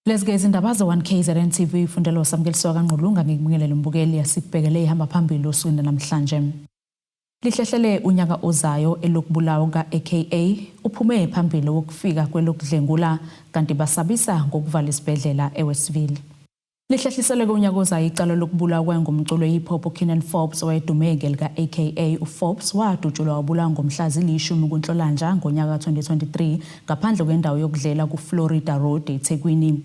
Lezike izindaba ze-1KZN TV ifundelo samkeliswa kaNgqulunga ngikubingelele umbukeli yasibhekele ihamba phambili osukwini namhlanje. Lihlehlele unyaka ozayo elokubulawa ka-AKA uphume phambili wokufika kwelokudlengula kanti basabisa ngokuvala isibhedlela eWestville. Lihlehlisele unyaka ozayo icala lokubulawa ngomculo hip hop uKenan Forbes owayedume ngelika-AKA uForbes wadutshulwa wabulawa ngomhla zili-10 kuNhlolanja ngonyaka 2023 ngaphandle kwendawo yokudlela kuFlorida Road eThekwini.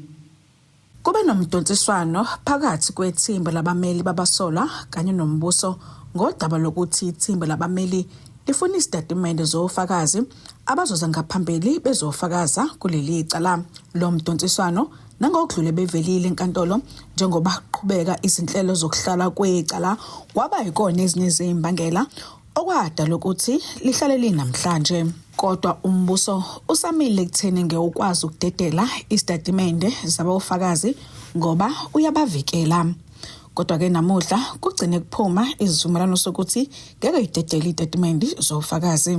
Kube nomdontsiswano phakathi kwethimba labameli babasolwa kanye nombuso ngodaba lokuthi ithimba labameli lifuna isitatimende zofakazi abazoza ngaphambili bezofakaza kuleli icala. Lo mdontsiswano nangokudlule bevelile enkantolo njengoba qhubeka izinhlelo zokuhlala kwecala kwaba ikona ezinye izimbangela okwadala ukuthi lihlale linamhlanje. Kodwa umbuso usamile ekutheni ngekwazi ukudedela isitatimende zabofakazi ngoba uyabavikela. Kodwa ke namuhla kugcine kuphuma izivumelwano sokuthi ngeke idedele isitatimende zofakazi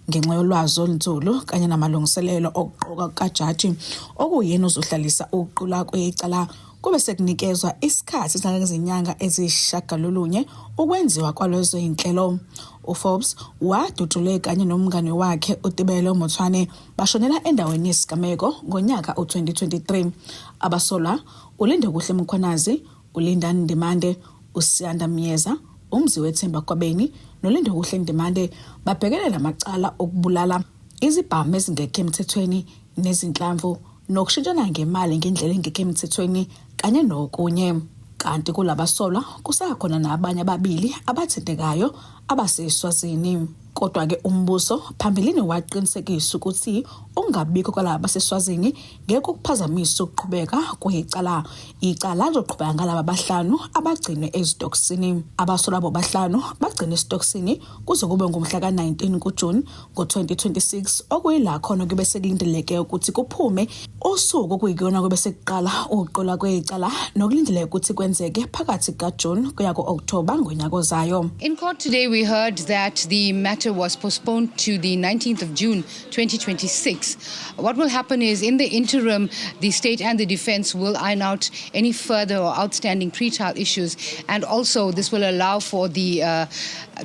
ngenxa yolwazi olunzulu kanye namalungiselelo okuqoka kajaji okuyena ozohlalisa ukuqula kwecala. Kube sekunikezwa isikhathi sangezinyanga ezishagalolunye ukwenziwa kwalezo inhlelo. uForbes wadutshulwe kanye nomngane wakhe uTibelo Mothwane bashonela endaweni yesigameko ngonyaka u2023. Abasolwa uLindekuhle Mkhwanazi, uLindani Ndimande, uSiyanda Myeza, uMziwethemba Kwabeni noLindekuhle Ndimande babhekelela amacala okubulala, izibhamu ezingekho emthethweni nezinhlamvu nokushintshana ngemali ngendlela engekho emthethweni kanye nokunye. Kanti kulabasolwa kusakhona nabanye ababili abathintekayo abaseswazini. Kodwa ke umbuso phambilini waqinisekisa ukuthi ungabikho kwalabo baseswazini ngeke kuphazamisa ukuqhubeka kwecala. Icala lizoqhubeka ngalabo abahlanu abagcinwe ezitokisini. Abasolwa bobahlanu bagcinwe ezitokisini kuze kube ngomhla ka-19 kuJuni ngo-2026 okuyila khona kube sekulindeleke ukuthi kuphume usuku okuyikona kube sekuqala ukuqola kwecala nokulindeleke ukuthi kwenzeke phakathi kaJuni kuya ku-October ngonyaka ozayo. In court today we heard that the matter was postponed to the 19th of June 2026. What will happen is in the interim the state and the defense will iron out any further or outstanding pre-trial issues, and also this will allow for the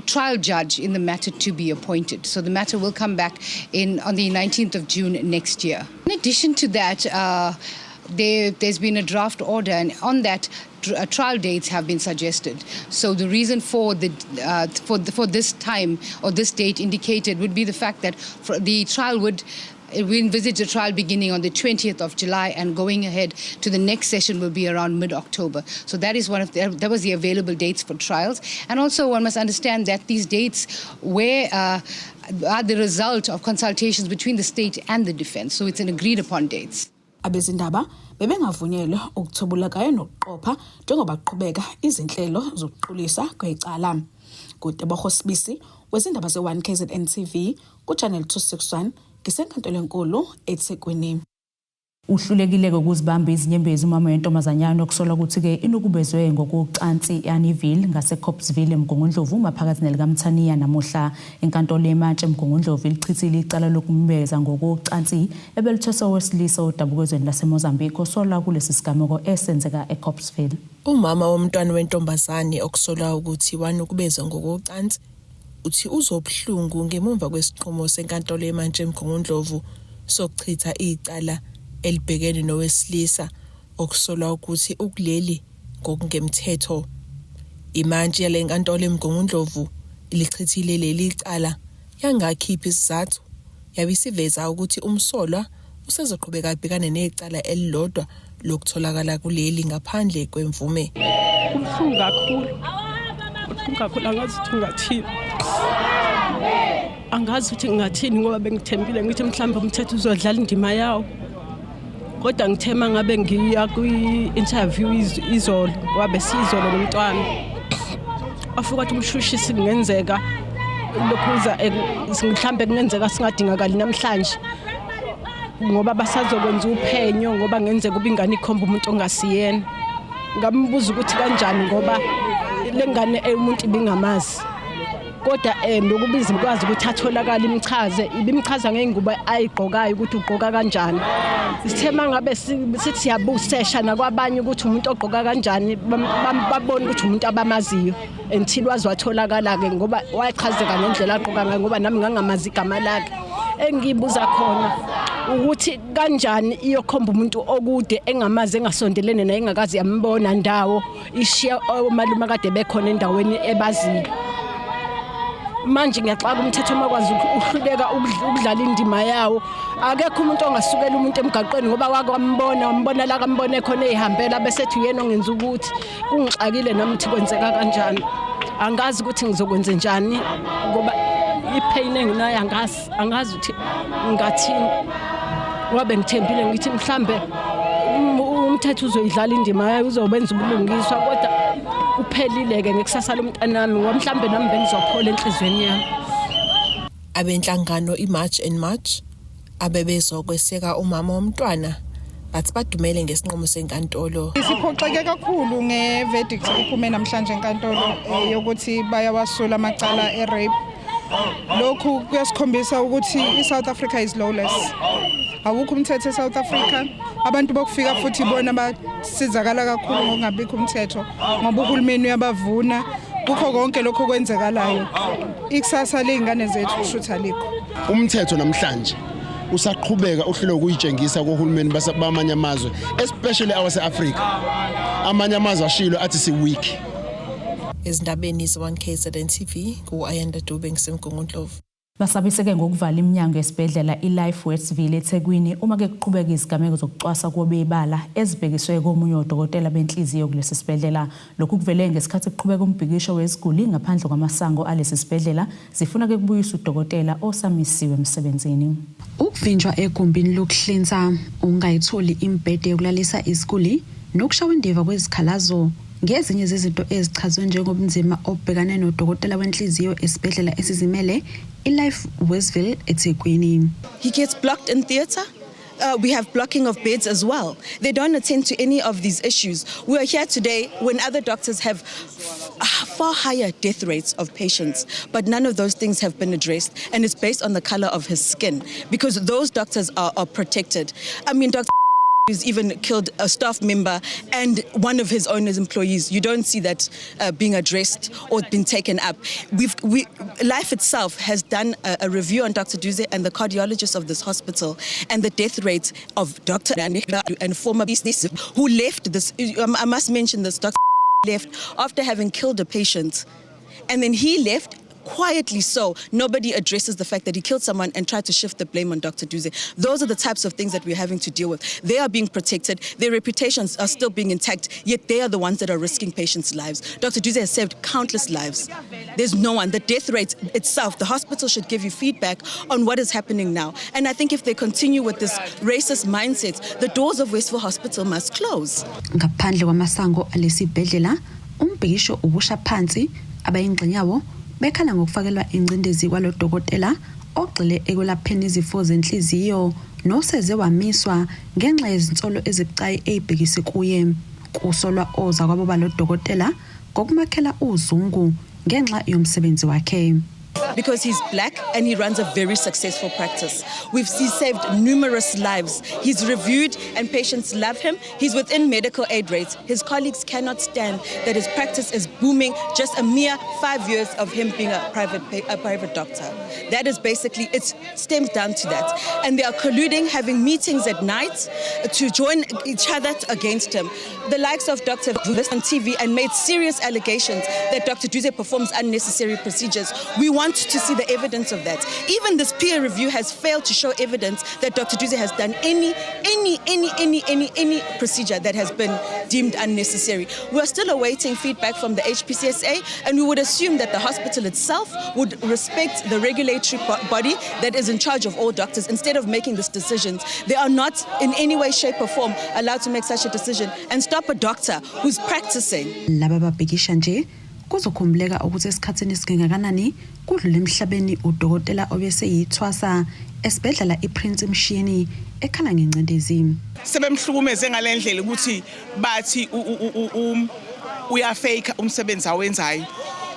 trial judge in the matter to be appointed. So the matter will come back on the 19th of June next year. In addition to that, there's been a draft order, and on that trial dates have been suggested. So the reason for for this time or this date indicated would be the fact that the trial we envisage a trial beginning on the 20th of July and going ahead to the next session will be around mid-October. So that is that was the available dates for trials. And also one must understand that these dates are the result of consultations between the state and the defense. So it's an agreed upon dates. Abezindaba bebengavunyelwe ukuthobula kanye nokuqopha njengoba qhubeka izinhlelo zokuqulisa kwecala. Kutebogo Sibisi wezindaba ze-1KZN TV kuChannel 261 ngisenkantolo enkulu eThekwini. Uhlulekile ukuzibamba izinyembezi umama wentombazanyana okusolwa ukuthi ke inokubezwe ngokucansi eAniville ngaseCopsville eMgungundlovu maphakathi nelikaMthaniya namuhla. Inkantolo eMantshe eMgungundlovu ilichithile icala lokumbeza ngokucansi ebelithweswa owesilisa odabukezweni laseMozambique osolwa kulesi sigameko esenzeka eCopsville. Umama womntwana wentombazane okusolwa ukuthi wanukubeza ngokucansi uthi uzobhlungu ngemuva kwesiqhumo senkantolo eMantshe eMgungundlovu sokuchitha icala elibhekene nowesilisa okusolwa ukuthi ukuleli ngokungemthetho. Imantshi yale nkantolo eMgungundlovu ilichithile leli cala yangakhipha isizathu yabisiveza ukuthi umsolwa usezoqhubeka abhekane necala elilodwa lokutholakala kuleli ngaphandle kwemvume. Kubuhlungu kakhulu angazi ukuthi ngathini. Angazi ukuthi ngathini ngoba bengithembile ngithi mhlawumbe umthetho uzodlala indima yawo. Kodwa ngithema ngabe ngiya kwi-interview izolo ngoba besizolo nomntwana. Afuka ukuthi umshushisi kungenzeka lokhuza mhlawumbe kungenzeka singadingakali namhlanje ngoba basazokwenza uphenyo ngoba ngenzeka kube ingane ikhomba umuntu ongasiyena. Ngambuza ukuthi kanjani ngoba lengane umuntu ibingamazi. kodwa nokubiza ikwazi ukuthi atholakala imchaze ibimchaza ngeingubo ayigqokayo ukuthi ugqoka kanjani. Sithe mangabe sithi siyabusesha nakwabanye ukuthi umuntu ogqoka kanjani babone ukuthi umuntu abamaziyo until wazi watholakala ke ngoba wachazeka ngendlela aqoka ngayo ngoba nami ngangamazi igama lakhe. Engibuza khona ukuthi kanjani iyokhomba umuntu okude engamazi engasondelene naye engakazi yambona ndawo ishiya omalume kade bekhona endaweni ebaziyo. Manje ngiyaxaka umthetho makwazi uhluleka ukudlala indima yawo. Akekho umuntu ongasukela umuntu emgaqweni ngoba wambona la kambone khona ehambela bese ethi uyena ongenza ukuthi kungixakile nami ukuthi kwenzeka kanjani. Angazi ukuthi ngizokwenza njani ngoba ipain enginayo angazi ukuthi ngathini. Ngoba ngithembile ngithi mhlambe umthetho uzoyidlala indima yayo uzobenza ubulungiswa kodwa uphelile-ke ngekusasa lomntanami ngoba mhlambe nami bengizophola enhlizweni yami. Abenhlangano iMarch and March abebezokweseka umama womntwana bathi badumele ngesinqumo senkantolo. Siphoxeke kakhulu ngeverdict iphume namhlanje enkantolo yokuthi bayawasula amacala erape. Lokhu kuyasikhombisa ukuthi iSouth Africa is lawless. Awukho umthetho eSouth Africa. Abantu bokufika futhi bona basizakala kakhulu ngokungabikho umthetho ngoba uhulumeni uyabavuna kukho konke lokho kwenzekalayo. Ikusasa lezingane zethu ushutha likho. Umthetho namhlanje usaqhubeka uhlelo ukuyitshengisa kohulumeni bamanye amazwe especially awase-Africa. Amanye amazwe ashilo athi si weak. Ezindabeni ze1KZN TV ku-Ayanda Dube ngisemgungundlovu. Basabiseke ngokuvala iminyango yesibhedlela iLife Westville eThekwini uma ke kuqhubeka izigameko zokucwasa kwobebala ezibhekiswe komunye udokotela benhliziyo kulesi sibhedlela. Lokhu kuvele ngesikhathi kuqhubeka umbhikisho weziguli ngaphandle kwamasango alesi sibhedlela zifuna ke kubuyisa udokotela osamisiwe emsebenzini. Ukuvinjwa egumbini lokuhlinza, ungayitholi imbhede yokulalisa iziguli nokushawa indiva kwezikhalazo ngezinye zezinto ezichazwe njengobunzima obhekane nodokotela wenhliziyo esibhedlela esizimele iLife Westville eThekwini. He gets blocked in theatre. We have blocking of beds as well. They don't attend to any of these issues. We are here today when other doctors have far higher death rates of patients, but none of those things have been addressed, and it's based on the color of his skin because those doctors are protected. I mean, Dr. He's even killed a staff member and one of his own employees. You don't see that being addressed or been taken up. Life itself has done a review on Dr. Duze and the cardiologist of this hospital and the death rate of Dr. and former business who left this. I must mention this, Dr. left after having killed a patient. And then he left quietly, so nobody addresses the fact that he killed someone and tried to shift the blame on Dr. Duze. Those are the types of things that we're having to deal with. They are being protected, their reputations are still being intact, yet they are the ones that are risking patients' lives. Dr. Duze has saved countless lives. There's no one. The death rate itself, the hospital should give you feedback on what is happening now. And I think if they continue with this racist mindset, the doors of Westville Hospital must close. Ngaphandle kwamasango alesibhedlela, umbhikisho ubusha phansi abayingxenyawo bekhala ngokufakelwa ingcindezi kwalodokotela ogxile ekwelapheni izifo zenhliziyo noseze wamiswa ngenxa yezinsolo ezibucayi ezibhekise kuye. Kusolwa oza kwabo balodokotela ngokumakhela uzungu ngenxa yomsebenzi wakhe. Because he's black and he runs a very successful practice. He's saved numerous lives. He's reviewed and patients love him. He's within medical aid rates. His colleagues cannot stand that his practice is booming just a mere 5 years of him being a private doctor. That is basically, it stems down to that. And they are colluding, having meetings at night to join each other against him. The likes of Dr. Duze on TV and made serious allegations that Dr. Duze performs unnecessary procedures. We want to see the evidence of that. Even this peer review has failed to show evidence that Dr. Duze has done any procedure that has been deemed unnecessary. We are still awaiting feedback from the HPCSA, and we would assume that the hospital itself would respect the regulatory body that is in charge of all doctors instead of making these decisions. They are not in any way, shape or form allowed to make such a decision and stop a doctor who's practicing. Laba babhekisha nje kuzokhumbuleka ukuthi esikhatsini esingakanani kudlule emhlabeni udokotela obese yithwasa esibhedlela iPrince Mshini ekhala ngencindezi. Sebemhlukumeze ngalendlela ukuthi bathi uyafake umsebenzi awenzayo.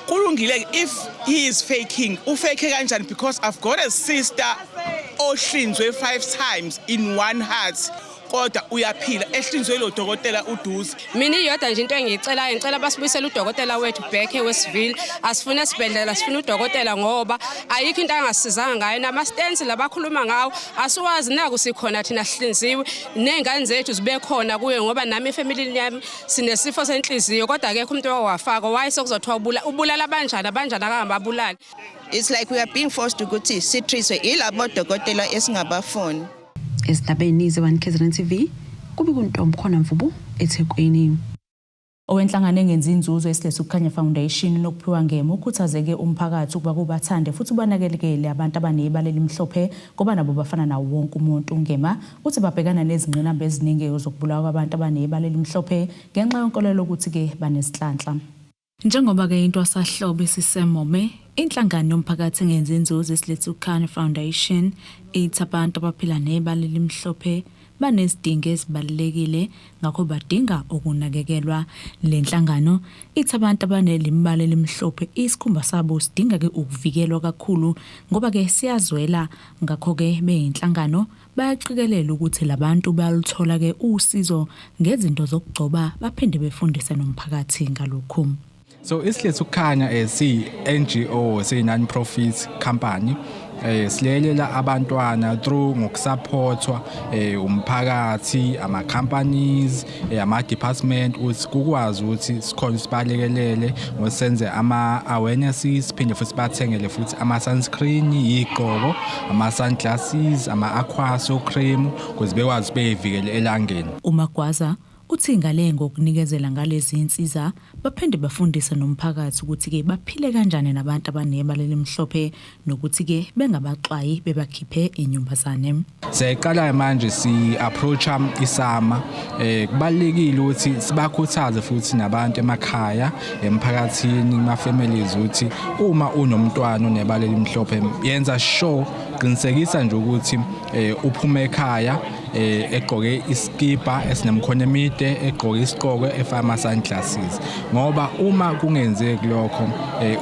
kulungile if he is faking ufake kanjani because I've got a sister ohlinzwe 5 times in one heart kodwa uyaphila ehlinzwe lo dokotela uDuze. Mina iyodwa nje into ngicela basibuyisele udokotela wethu back eWestville asifuna sibhedlela sifuna udokotela ngoba ayikho into angasizanga ngayo nama stents labakhuluma ngawo asiwazi naku sikhona thina sihlinziwe nengane zethu zibe khona kuye ngoba nami efamily yami sinesifo senhliziyo kodwa akekho umuntu owafaka wayesokuzothiwa ubulala abanjani akangababulali. It's like we are being forced to go to sitriswe ilabo dokotela esingabafuni. Estabeni ze1 KZN TV kube kuntombi khona Mvubu eThekwini. Owenhlangano engenzi inzuzo esilethe ukukhanya foundation nokuphiwa ngemo ukhuthazeke umphakathi ukuba kubathande futhi banakelekele abantu abanebala elimhlophe ngoba nabo bafana nawo wonke umuntu ngema uthi babhekana nezingqinamba eziningi zokubulawa kwabantu abanebala elimhlophe ngenxa yonkolelo ukuthi ke banesihlanhla. Njengoba ke into asahlobo isisemome inhlangano yomphakathi engenzi inzuzo esilethe ukukhanya foundation ithi abantu abaphila nebala elimhlophe banesidingo esibalekile ngakho badinga ukunakekelwa. Le nhlangano ithi abantu abanelimbala elimhlophe isikhumba sabo sidinga ke ukuvikelwa kakhulu ngoba ke siyazwela ngakho ke beyinhlangano bayaqikelela ukuthi labantu bayaluthola ke usizo ngezinto zokugcoba baphinde befundise nomphakathi ngalokho. So isilethe ukukhanya si NGO si non-profit company silelela abantwana through ngokusupportwa umphakathi ama companies ama department ukuthi kukwazi ukuthi sikhona sibalekelele ngosenze ama awarenesses phinde futhi bathengele futhi ama sunscreen igqoko ama sunglasses ama aquaso cream ukuze bekwazi beyivikele elangeni. uMagwaza uthi ngale ngokunikezela ngalezi insiza baphinde bafundise nomphakathi ukuthi ke baphile kanjani nabantu abanebala elimhlophe nokuthi ke bengabaxwayi bebakhiphe inyumbazane. Seqala manje si approach isama kubalekile ukuthi sibakhuthaze futhi nabantu emakhaya emphakathini ma families ukuthi uma unomntwana onebala elimhlophe yenza sure qinisekisa nje ukuthi uphuma ekhaya egqoke iskipa esinemkhono emide egqoke isiqoko efama sunglasses ngoba uma kungenzeki lokho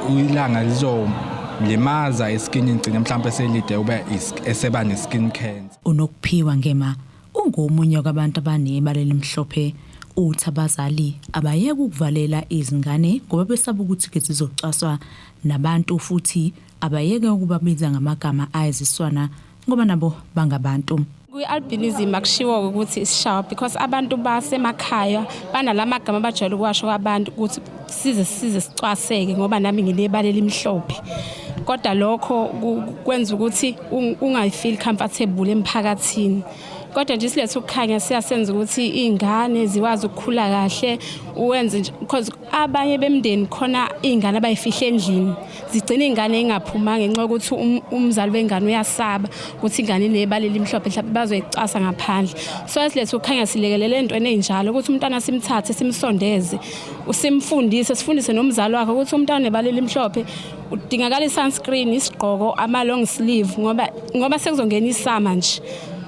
ilanga lizolimaza iskin ingcine mhlawumbe selide ube eseba neskin cancer. Unokuphiwa ngema ungomunye kwabantu abanebala elimhlophe uthi abazali abayeke ukuvalela izingane ngoba besaba ukuthi ke zizocaswa nabantu futhi abayeke ukubabiza ngamagama ayiziswana ngoba nabo bangabantu. Kwi-albinism akushiwo ukuthi isishawa because abantu basemakhaya banalamagama abajwayele ukwasho kwabantu ukuthi size sicwaseke ngoba nami nginebala elimhlophe kodwa lokho kwenza ukuthi ungayifeel comfortable emphakathini. Kodwa nje silethe ukukhanya siyasenza ukuthi izingane ziwazi ukukhula kahle uwenze nje because abanye bemndeni khona izingane abayifihle endlini zigcina izingane engaphuma ngenxa ukuthi umzali wengane uyasaba ukuthi ingane inebala elimhlophe mhlawumbe bazoyicasa ngaphandle. So silethe ukukhanya silekelele entweni enjalo ukuthi umntwana simthathe simsondeze usimfundise sifundise nomzali wakhe ukuthi umntwana onebala elimhlophe udingakala sunscreen isigqoko ama long sleeve ngoba sekuzongena isama nje.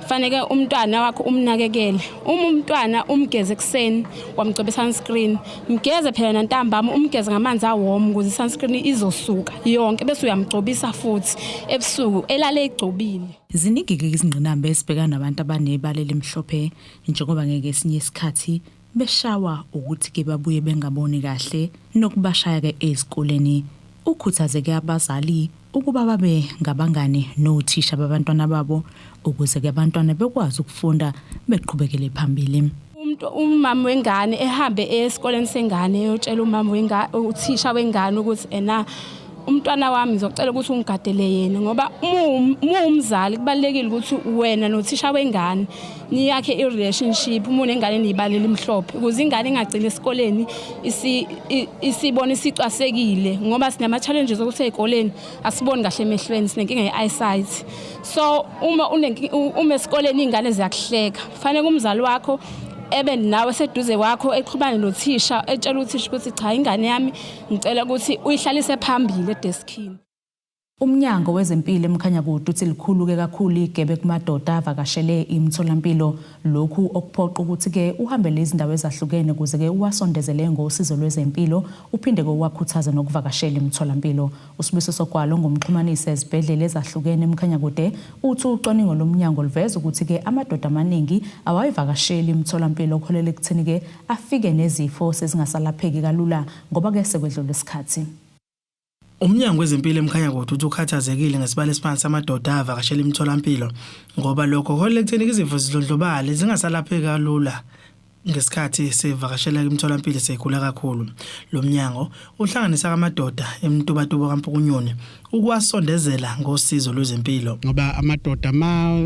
Fanele umntwana wakho umnakekele. Uma umntwana umgeze ekseni wamgcoba sunscreen, mgeze phela nantambama umgeze ngamanzi awarm ukuze sunscreen izosuka yonke bese uyamgcobisa futhi ebusuku elale igcobile. Ziningi ke izingqinamba esibhekana nabantu abanebala elimhlophe njengoba ngeke esinye isikhathi beshawa ukuthi ke babuye bengaboni kahle nokubashaya ke ezikoleni. Ukhuthazeke abazali ukuba babe ngabangane nothisha babantwana babo ukuze ke abantwana bekwazi ukufunda beqhubekele phambili. Umama wengane ehambe esikoleni sengane eyotshela umama wengane uthisha wengane ukuthi umntwana wami ngizocela ukuthi ungigadele yena ngoba umzali kubalekile ukuthi wena nothisha wengane niyakhe irelationship uma unengane enibala elimhlophe ukuze ingane ingagcina esikoleni isibona isicwasekile ngoba sinama challenges ukuthi ezikoleni asiboni kahle emehlweni sinenkinga ye-eyesight. So uma esikoleni ingane ziyakuhleka fanele umzali wakho ebe nawe seduze wakho eqhubane nothisha etshela uthisha ukuthi cha ingane yami ngicela ukuthi uyihlalise phambili edeskini. Umnyango wezempilo eMkhanyakude uthi likhulu-ke kakhulu igebe kumadoda avakashele imitholampilo lokhu okuphoqa ukuthi-ke uhambele izindawo ezahlukene ukuze-ke uwasondezele ngosizo lwezempilo uphinde-ke uwakhuthaze nokuvakashela imitholampilo. USibusiso Gwalo ngomxhumanisi ezibhedlela ezahlukene eMkhanyakude uthi ucwaningo lomnyango liveza ukuthi-ke amadoda amaningi awayivakasheli imitholampilo okuholela ekutheni-ke afike nezifo sezingasalapheki kalula ngoba-ke sekwedlula isikhathi. Umnyango wezempilo eMkhanyakude uthi ukhathazekile ngesibalo esiphansi amadoda avakashela imitholampilo ngoba lokho kuholela ekutheni izifo zidlondlobale zingasalapheki kalula ngesikhathi sevakashela imitholampilo seyikhula kakhulu. Lo mnyango uhlanganisa amadoda emntubatubo kaMpukunyoni ukuwasondezela ngosizo lwezempilo ngoba amadoda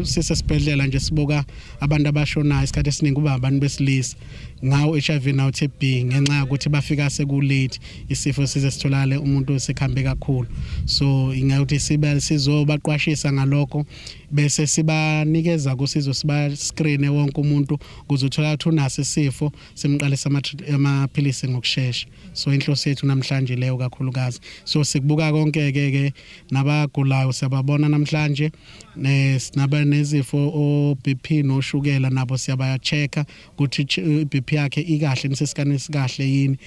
sesesibhedlela nje sibuka abantu abashonayo isikhathi esiningi kuba abantu besilisa ngawo HIV nawo TB ngenxa ukuthi bafika sekulate isifo size sitholakale umuntu osekhambe kakhulu. So ingakuthi sizobaqwashisa ngalokho bese sibanikeza kusizo siba screen wonke umuntu ukuze uthola ukuthi unaso isifo simqalisa amaphilisi ngokusheshsha. So inhloso yethu namhlanje leyo kakhulukazi. So sikubuka konke ke nabagulayo siyababona namhlanje sinaba nezifo o BP noshukela nabo siyabaya checka ukuthi BP yakhe ikahle nisesikaneni sikahle yini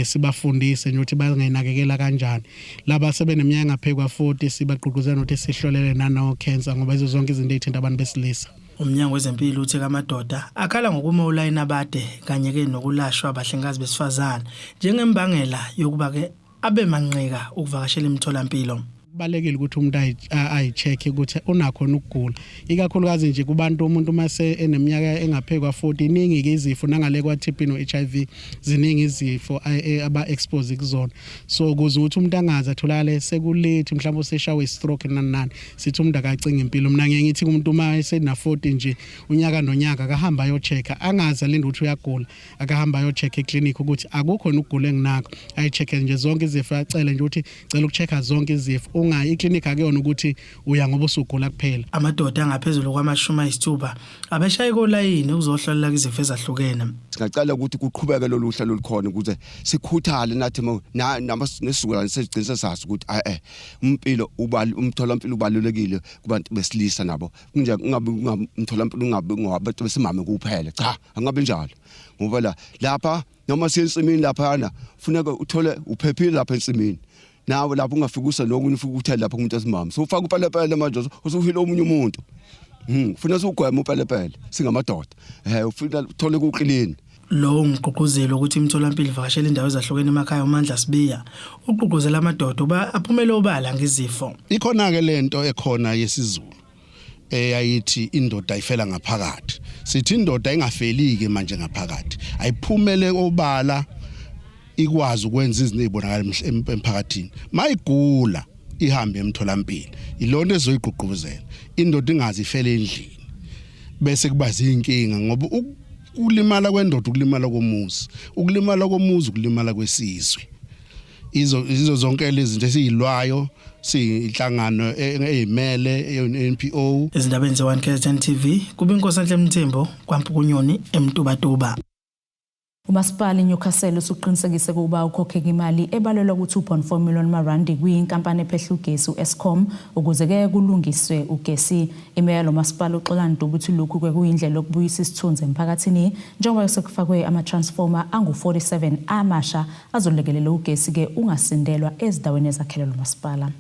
sibafundise nje ukuthi bangenakekela kanjani. Laba sebeneminyaka ngaphezulu kwa 40 sibaqhuquzela ukuthi sihlolele nano cancer ngoba izo zonke izinto ezithinta abantu besilisa. Umnyango wezempilo uthi amadoda akhala ngokuma ulayini abade kanye ke nokulashwa abahlengikazi besifazane njengembangela yokuba ke abe manqika ukuvakashela imitholampilo. Balekile ukuthi umuntu ayicheck ukuthi unakho ukugula ikakhulukazi nje kubantu umuntu mase eneminyaka engaphezulu kwa 40 iningi ke izifo nangale kwa TB no HIV ziningi izifo aba expose kuzona. So ukuze ukuthi umuntu angaze atholakale sekulate mhlawumbe useshawe stroke nanani sithi umuntu akacinga impilo. Mina ngeke ngithi umuntu uma esena 40 nje unyaka nonyaka akahamba ayo checka angaze alinde ukuthi uyagula akahamba ayo check eclinic ukuthi akukho ukugula enginakho ayicheck nje zonke izifo acele nje ukuthi cela ukuchecka zonke izifo iclinic akuyona ukuthi uya ngoba usugula kuphela. Amadoda angaphezulu kwama-60 abeshaye kolayini ukuzohlolela izifo ezahlukene. Singacala ukuthi kuqhubeke lolu hlelo olukhona ukuze sikhuthale nathi nesizulwane sesigcina sazi ukuthi umpilo umtholampilo ubalulekile kubantu besilisa nabo kunje ungabe umtholampilo ungabe ngabantu besimame kuphela cha angabe njalo ngoba lapha noma siyensimini lapha funeka uthole uphephile lapha ensimini. Nawe lapho ungafika lokunye ufika uthela lapho umuntu esimama so ufaka upelepele manje usuhila omunye umuntu ufuna ukugwema upelepele singamadoda ufuna uthole kuclean. Lo ngigqugquzela ukuthi imitholampilo ivakashele indawo ezahlukene emakhaya uMandla Sibiya uqhugquzela amadoda uba aphumele obala ngezifo. Ikhona ke lento ekhona yesiZulu ayithi indoda ayifela ngaphakathi. Sithi indoda engafeli ke manje ngaphakathi ayiphumele obala ikwazi ukwenza izinto ezibonakala emphakathini. Mayigula ihambe emtholampilo. Ilonto ezoyiqhuqhuzela. Indoda ingazi ifele endlini. Bese kuba zinkinga ngoba ukulimala kwendoda ukulimala komuzi. Ukulimala komuzi ukulimala kwesizwe. Izo zonke lezi zinto esizilwayo siyinhlangano ezimele NPO. Izindabeni ze 1KZN TV kuba iNkosi Mthembu kwaMpukunyoni eMtubatuba. Umasipala iNewcastle usuqinisekise ukuba ukhokheka imali ebalelwa ku2.4 million rand kwinkampani ephehla ugesi uEskom ukuze ke kulungiswe ugesi. Imeya lo masipala uxoxa Nduba ukuthi lokhu kuyindlela yokubuyisa isithunzi emphakathini njengoba sekufakwe ama-transformer angu-47 amasha azolekelela ugesi ke ungasindelwa ezindaweni ezakhelwe lo masipala.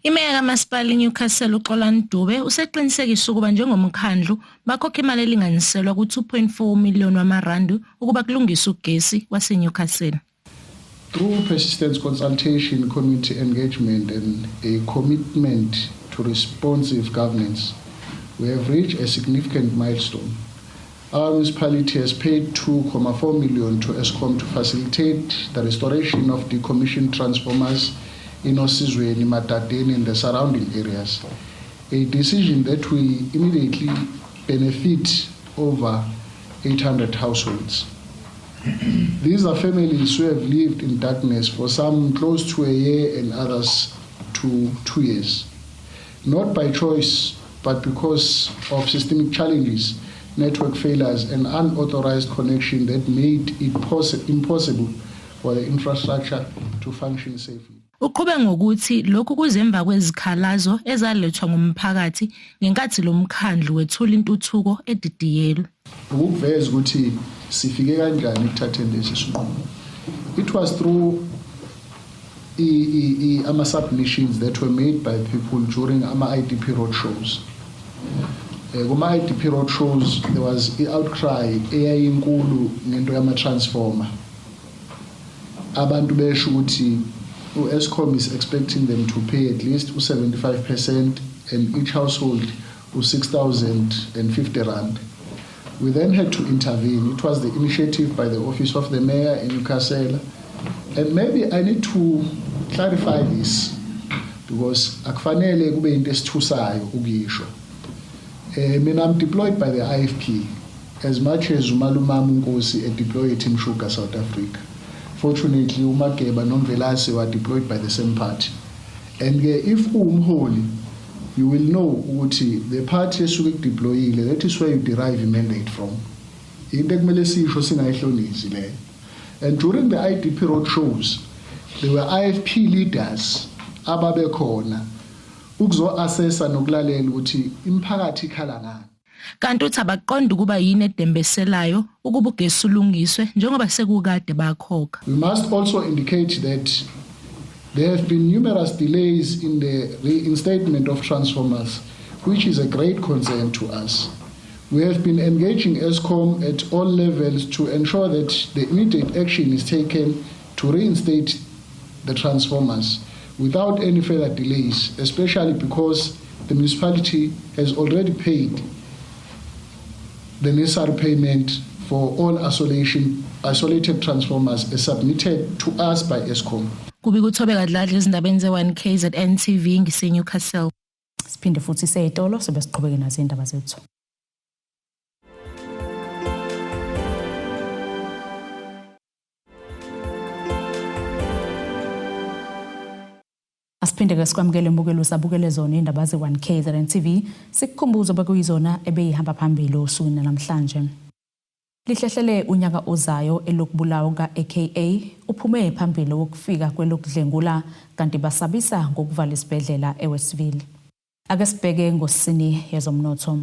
Imeya kaMasipala iNewcastle uXola Ntube useqinisekisa ukuba njengomkhandlu bakhokha imali elinganiselwa ku2.4 million wamarandi ukuba kulungiswe ugesi waseNewcastle. Through persistent consultation, community engagement and a commitment to responsive governance, we have reached a significant milestone. Our municipality has paid 2.4 million to Eskom to facilitate the restoration of decommissioned transformers in Osizweni, Matadeni and the surrounding areas, a decision that will immediately benefit over 800 households. These are families who have lived in darkness for some close to a year and others to 2 years. Not by choice, but because of systemic challenges, network failures and unauthorized connection that made it impossible for the infrastructure to function safely. Uqhube ngokuthi lokhu kuzemva kwezikhalazo ezalethwa ngumphakathi ngenkathi lo mkhandlu wethula intuthuko edidiyelwe. Ukuveza ukuthi sifike kanjani ekuthatheni lesi sinqumo. It was through ama submissions that were made by people during ama IDP road shows. Kuma IDP road shows there was outcry eyayinkulu ngento yama transformer. Abantu besho ukuthi Eskom is expecting them to pay at least 75% and each household 6,050 rand. We then had to intervene. It was the initiative by the Office of the Mayor in Newcastle. And maybe I need to clarify this because akufanele kube into esithusayo ukuyisho. Mina I'm deployed by the IFP as much as umalumama uNkosi deployed in Sugar, South Africa. Fortunately, uMageba noMvelase were deployed by the same party. And if umholi, you will know ukuthi the party esuke deployile, that is where you derive a mandate from. Into ekumele sisho singayihlonisi le. And during the IDP road shows, there were IFP leaders ababekhona ukuzo assessa nokulalela ukuthi imphakathi ikhala ngani. Kanti uthi abaqonda ukuba yini edembeselayo ukuba ugesi ulungiswe njengoba sekukade bakhokha. We must also indicate that there have been numerous delays in the reinstatement of transformers, which is a great concern to us. We have been engaging Eskom at all levels to ensure that the immediate action is taken to reinstate the transformers without any further delays, especially because the municipality has already paid the necessary payment for all isolated transformers as submitted to us by Eskom. Kubi kuthobeka dladla izindabeni ze1KZN TV ngiseNewcastle. Siphinde futhi seyitolo sobe siqhubeke nazo indaba zethu. Asiphinde ke sikwamukele imbukelo sabukele zona indaba ze1KZN TV sikukhumbuza bekuyizona ebeyihamba phambili osukwini namhlanje. Lihlehlele unyaka ozayo elokubulawa ka-AKA uphume phambili wokufika kwelokudlengula kanti basabisa ngokuvala isibhedlela eWestville. Ake sibheke ngosini yezomnotho.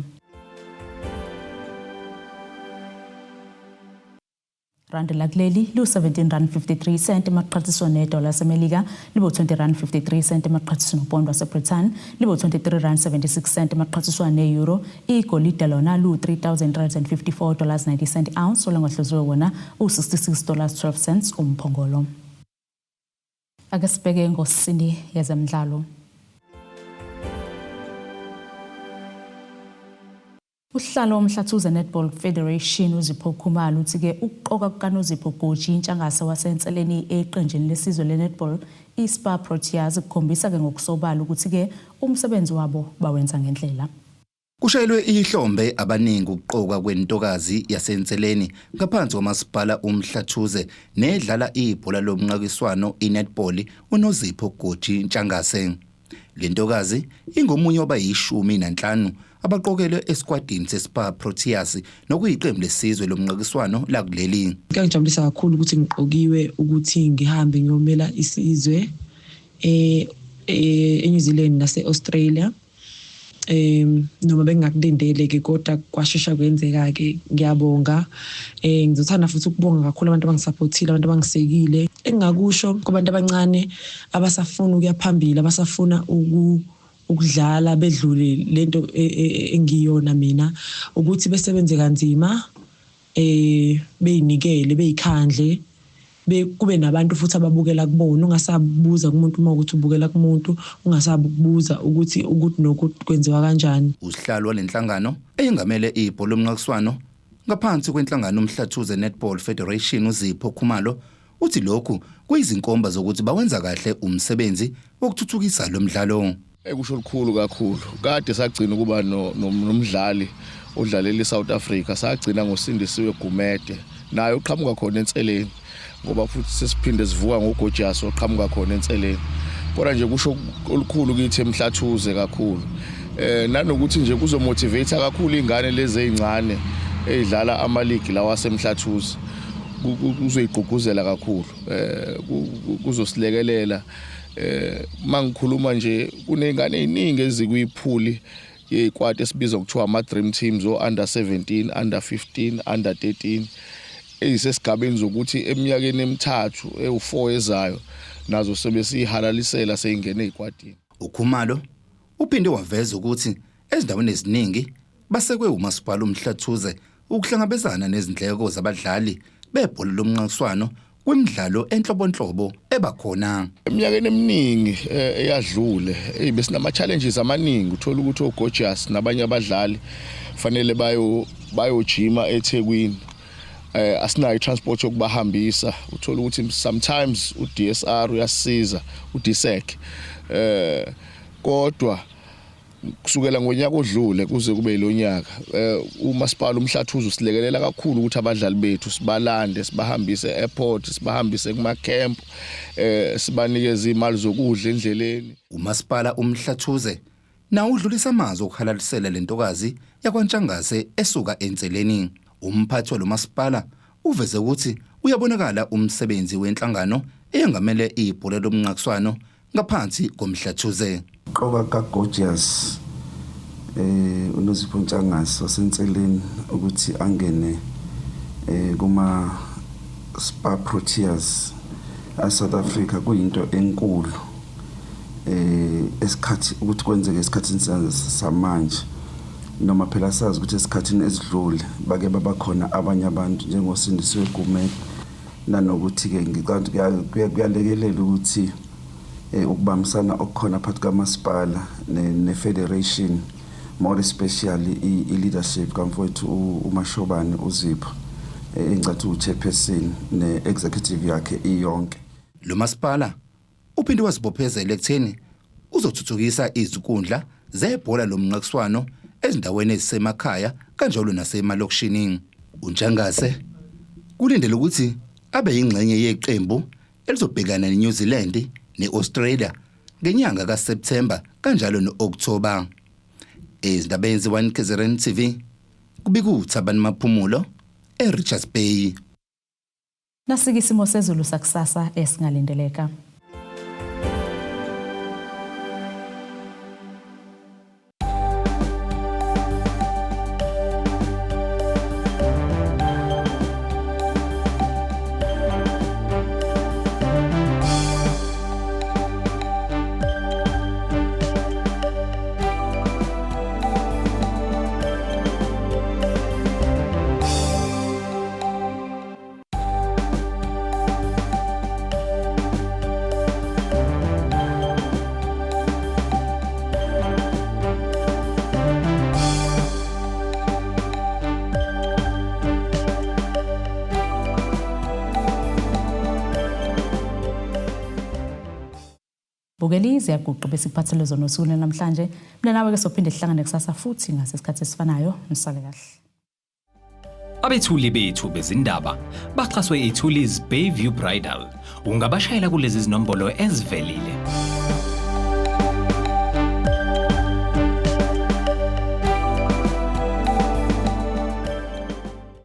Rand lakuleli lu 17.53 cent emaqhathiswa nedola semelika libo 20.53 cent emaqhathiswa nopondo waseBritain libo 23.76 cent emaqhathiswa neeuro igolide lona lu 3,354.90 cent ounce olangahloziwe wona u$66.12 umphongolo. Ake sibheke ngosini yezemidlalo. Uhlalo womhlathuze Netball Federation uZipho Khumalo uthi ke ukuqoka kukaNozipho Goji intshangase wasenseleni eqenjini lesizwe leNetball iSpa Proteas ukukhombisa ke ngokusobala ukuthi ke umsebenzi wabo bawenza ngendlela. Kushayelwe ihlombe abaningi ukuqoka kwentokazi yasenseleni ngaphansi kwamasipala umhlathuze nedlala ibhola lomnqakiswano iNetball uNozipho Goji intshangase. Le ntokazi ingomunye waba15 abaqokelwe esquadini seSpa Proteas nokuyiqembu lesizwe lomnqakiswano lakuleli. Ngiyajabulisa kakhulu ukuthi ngiqokiwe ukuthi ngihambe ngiyomela isizwe eNew Zealand naseAustralia. Noma bengakulindele ke kodwa kwashesha kwenzeka ke ngiyabonga. Ngizothanda futhi ukubonga kakhulu abantu abangisupportile, abantu abangisekile. Engakusho kubantu abancane abasafuna ukuya phambili, abasafuna ukudlala bedlule lento engiyona mina ukuthi besebenze kanzima beyinikele beyikhandle kube nabantu futhi ababukela kubona ungasabuza kumuntu uma ukuthi ubukela kumuntu ungasabuza ukuthi nokuthi kwenziwa kanjani. Usihlalo lenhlangano eyengamele ibhola lomnqakiswano ngaphansi kwenhlangano umhlathuze Netball Federation uZipho Khumalo uthi lokhu kuyizinkomba zokuthi bawenza kahle umsebenzi wokuthuthukisa lo mdlalo. Ekusho likhulu kakhulu kade sagcina ukuba nomdlali odlalela eSouth Africa sagcina ngosindisiwe Gumede naye uqhamuka khona enseleni ngoba futhi sesiphinde sivuka ngoGorgeous oqhamuka khona enseleni kodwa nje kusho olukhulu kithi emhlathuze kakhulu nanokuthi nje kuzomotivate kakhulu ingane lezi ezincane ezidlala ama league lawa semhlathuze kuzoyiqhugquzela kakhulu kuzosilekelela mangikhuluma nje kunengane eziningi ezikuyiphuli yezikwati esibizwa kuthiwa ama dream teams under 17, under 15, under 13 ezisesigabeni zokuthi eminyakeni emithathu u4 ezayo nazo sebesihalalisela seyingene ezikwatini. uKhumalo uphinde waveza ukuthi ezindaweni eziningi basekwe umasipala uMhlathuze ukuhlangabezana nezindleko zabadlali bebhola lomnqakiswano kwimidlalo enhlobonhlobo ebakhona. Eminyakeni eminingi eyadlule besinama challenges amaningi uthola ukuthi oGorgeous nabanye abadlali fanele bayojima eThekwini. Asinayo itransport yokubahambisa uthola ukuthi sometimes uDSR uyasiza uDSEC kodwa kusukela ngonyaka odlule kuze kube lonyaka umasipala uMhlathuze usilekelela kakhulu ukuthi abadlali bethu sibalande sibahambise airport sibahambise kuma camp sibanikeze imali zokudla endleleni. Umasipala uMhlathuze nawo udlulisa amazwi okuhalalisela lentokazi yakwaNtshangase esuka enseleni. Umphathi walomasipala uveze ukuthi uyabonakala umsebenzi wenhlangano eyengamele ibhola lomnqakiswano ngaphansi koMhlathuze. Qoba kaGorgeous uNozipho Ntshangase wasenseleni ukuthi angene kuma Spa Proteas eSouth Africa kuyinto enkulu esikhathi ukuthi kwenzeke esikhathini samanje noma phela sazi ukuthi esikhathini esidlule bake babakhona abanye abantu njengosindisiwe Gumede nanokuthi ke ngicanti kuyalekelela ukuthi ukubambisana okukhona phakathi kamasipala ne-federation more especially i-leadership kamfowethu uMashobane uZipho engicathi uchairperson ne-executive yakhe iyonke. Lo masipala uphinde wasibophezela ekutheni uzothuthukisa izinkundla zebhola lomnqakiswano ezindaweni ezisemakhaya kanjalo nasemalokishini. uNtshangase kulindele ukuthi abe yingxenye yeqembu elizobhekana neNew Zealand neAustralia ngenyanga kaSeptember kanjalo noOctober. Ezindabeni ze1 KZN TV kubika uThabani Maphumulo eRichards Bay. Nasike isimo sezulu sakusasa esingalindeleka. Bukelize yaguqa besiphathele zona usuku namhlanje. Mina nawe ke sophinde sihlangane kusasa futhi ngasesikhathi esifanayo. Nisale kahle. Abethuli bethu bezindaba baxhaswe iThulis Bayview Bridal. Ungabashayela kulezi zinombolo ezivelile.